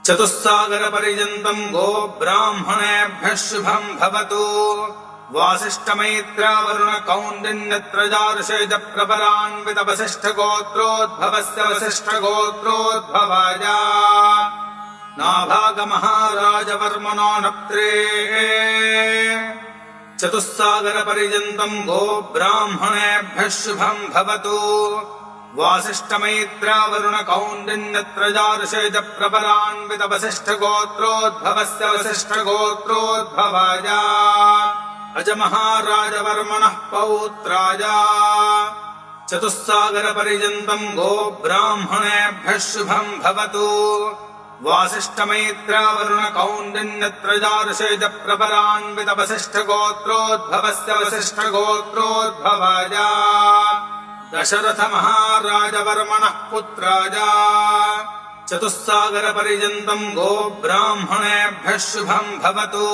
चतुस्सागरपर्यन्तम् गो ब्राह्मणेभ्यः शुभम् भवतु। वासिष्ठमैत्रावरुणकौण्डिन्यत्रजार्षेज प्रपरान्वितवसिष्ठगोत्रोद्भवस्य वसिष्ठगोत्रोद्भवाय नाभागमहाराजवर्मणो नप्त्रे। चतुस्सागरपर्यन्तम् गो ब्राह्मणेभ्यः शुभम् भवतु। वासिष्ठमैत्रावरुणकौण्डिन्यत्रजार्षेज प्रपरान्वितवसिष्ठगोत्रोद्भवस्य वसिष्ठगोत्रोद्भवाय अजमहाराजवर्मणः पौत्राय। चतुस्सागरपर्यन्तम् गो ब्राह्मणेभ्यः शुभम् भवतु। वासिष्ठमैत्रावरुणकौण्डिन्यत्रजार्षेज प्रपरान्वितवसिष्ठगोत्रोद्भवस्य वसिष्ठगोत्रोद्भवाय दशरथमहाराजवर्मणः पुत्राय। चतुस्सागरपर्यन्तम् गो ब्राह्मणेभ्यः शुभम् भवतु।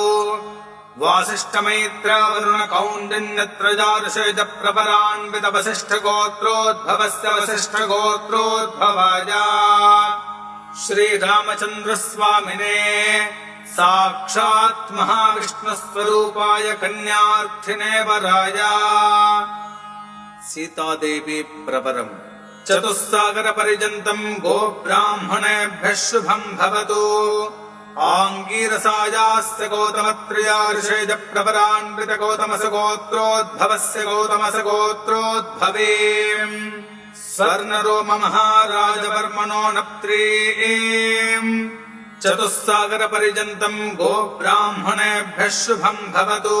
वासिष्ठमैत्रावरुणकौण्डिन्यत्रजार्षेज प्रपरान्वितवसिष्ठगोत्रोद्भवस्य वसिष्ठगोत्रोद्भवाय श्रीरामचन्द्रस्वामिने साक्षात् महाविष्णुस्वरूपाय कन्यार्थिने वराय सीतादेवी प्रवरम्। चतुस्सागरपर्यन्तम् गो ब्राह्मणेभ्यः शुभम् भवतु। आङ्गीरसायास्य गौतमत्रयार्षेज प्रपरान्वितगौतमसगोत्रोद्भवस्य गौतमसगोत्रोद्भवे स्वर्णरोममहाराजवर्मणो नप्त्रे। चतुस्सागरपर्यन्तम् गो ब्राह्मणेभ्यः शुभम् भवतु।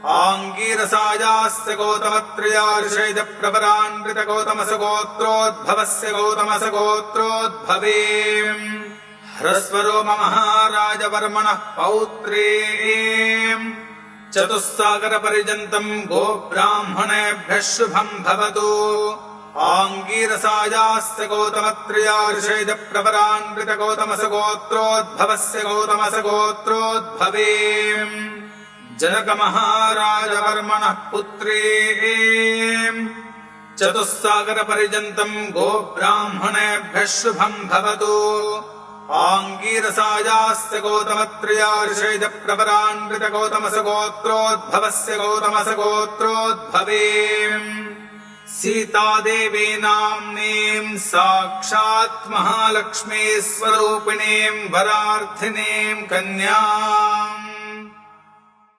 आङ्गीरसायास्य गौतमत्रयार्षेज प्रपरान्वितगौतमसगोत्रोद्भवस्य गौतमसगोत्रोद्भवे ह्रस्वरोममहाराजवर्मणः पौत्रे। चतुस्सागरपर्यन्तम् गो ब्राह्मणेभ्यः शुभम् भवतु। आङ्गीरसायास्य गौतमत्रयार्षेज प्रपरान्वितगौतमसगोत्रोद्भवस्य गौतमसगोत्रोद्भवे जनकमहाराजवर्मणः पुत्रे। चतुस्सागरपर्यन्तम् गो ब्राह्मणेभ्यः शुभम् भवतु। आङ्गीरसायास्य गौतमत्रयार्षेज प्रपरान्वितगौतमसगोत्रोद्भवस्य गौतमसगोत्रोद्भवे सीतादेवी नाम्नीम् साक्षात् महालक्ष्मी स्वरूपिणीम् वरार्थिनीम् कन्याम्